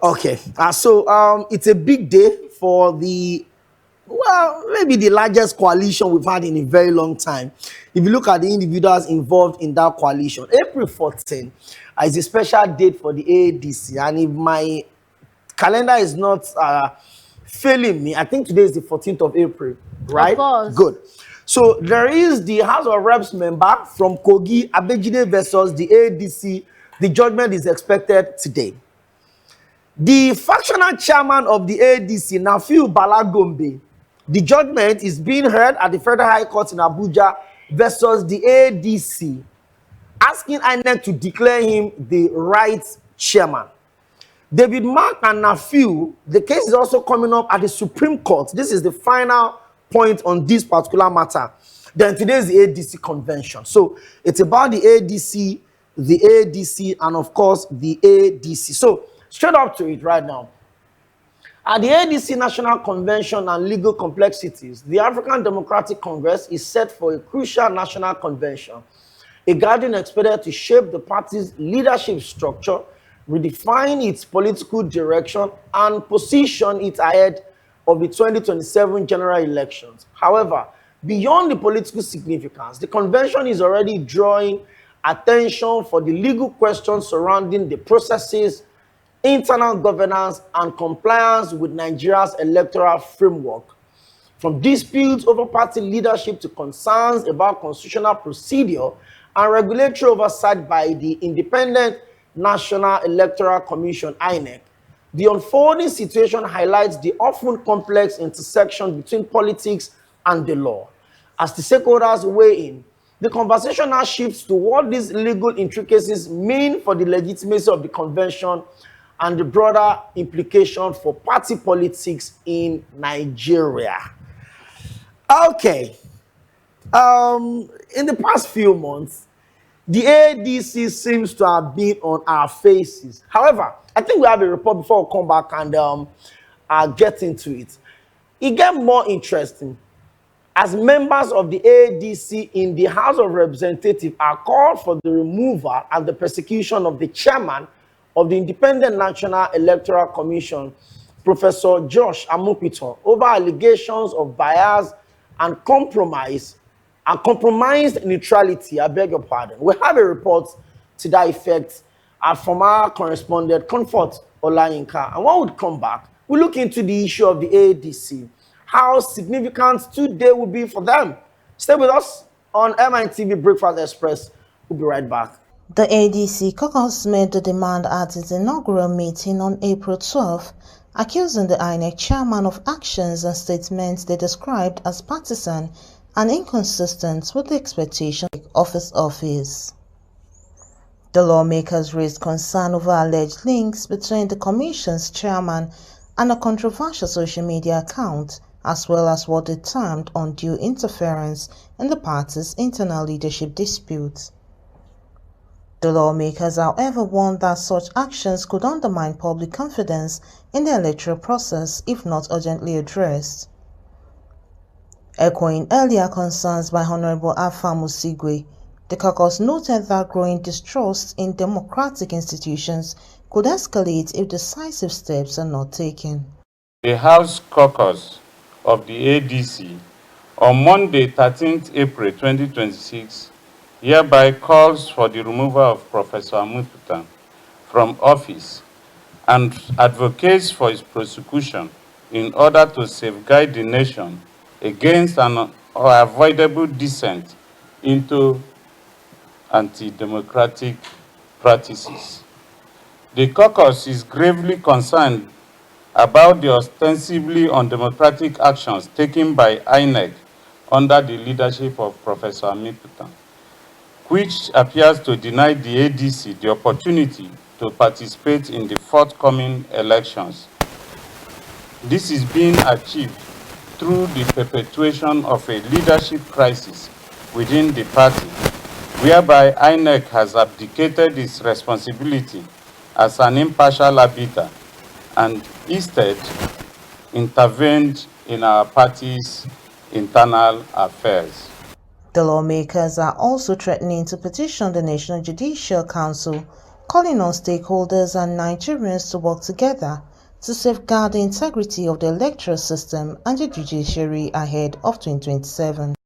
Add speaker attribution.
Speaker 1: Okay, so it's a big day for maybe the largest coalition we've had in a very long time. If you look at the individuals involved in that coalition, April 14 is a special date for the ADC, and if my calendar is not failing me, I think today is the 14th of April,
Speaker 2: Of
Speaker 1: right?
Speaker 2: course.
Speaker 1: Good. So there is the House of Reps member from Kogi Abejide versus the ADC. The judgment is expected today. The factional chairman of the ADC, Nafiu Balagombe, the judgment is being heard at the Federal High Court in Abuja versus the ADC, asking INEC to declare him the right chairman. David Mark and Nafiu, the case is also coming up at the Supreme Court. This is the final point on this particular matter. Then today is the ADC convention. So it's about the ADC, and of course the ADC. So straight up to it right now. At the ADC National Convention and Legal Complexities, the African Democratic Congress is set for a crucial national convention, a gathering expected to shape the party's leadership structure, redefine its political direction, and position it ahead of the 2027 general elections. However, beyond the political significance, the convention is already drawing attention for the legal questions surrounding the processes, internal governance, and compliance with Nigeria's electoral framework. From disputes over party leadership to concerns about constitutional procedure and regulatory oversight by the Independent National Electoral Commission, INEC, the unfolding situation highlights the often complex intersection between politics and the law. As the stakeholders weigh in, the conversation now shifts to what these legal intricacies mean for the legitimacy of the convention and the broader implication for party politics in Nigeria. Okay. In the past few months, the ADC seems to have been on our faces. However, I think we have a report before we come back and get into it. It gets more interesting as members of the ADC in the House of Representatives are called for the removal and the persecution of the chairman of the Independent National Electoral Commission, Professor Josh Amopito, over allegations of bias and compromised neutrality. I beg your pardon. We have a report to that effect from our correspondent, Comfort Olayinka. And when we come back, we look into the issue of the ADC, how significant today will be for them. Stay with us on MITV Breakfast Express. We'll be right back.
Speaker 3: The ADC caucus made the demand at its inaugural meeting on April 12, accusing the INEC chairman of actions and statements they described as partisan and inconsistent with the expectations of his office. The lawmakers raised concern over alleged links between the commission's chairman and a controversial social media account, as well as what they termed undue interference in the party's internal leadership disputes. The lawmakers, however, warned that such actions could undermine public confidence in the electoral process if not urgently addressed. Echoing earlier concerns by Honorable Alpha Musigwe, the caucus noted that growing distrust in democratic institutions could escalate if decisive steps are not taken.
Speaker 4: The House Caucus of the ADC on Monday, 13th April 2026, hereby calls for the removal of Professor Amuputan from office and advocates for his prosecution in order to safeguard the nation against an unavoidable descent into anti-democratic practices. The caucus is gravely concerned about the ostensibly undemocratic actions taken by INEC under the leadership of Professor Amuputan, which appears to deny the ADC the opportunity to participate in the forthcoming elections. This is being achieved through the perpetuation of a leadership crisis within the party, whereby INEC has abdicated its responsibility as an impartial arbiter and instead intervened in our party's internal affairs.
Speaker 3: The lawmakers are also threatening to petition the National Judicial Council calling on stakeholders and Nigerians to work together to safeguard the integrity of the electoral system and the judiciary ahead of 2027.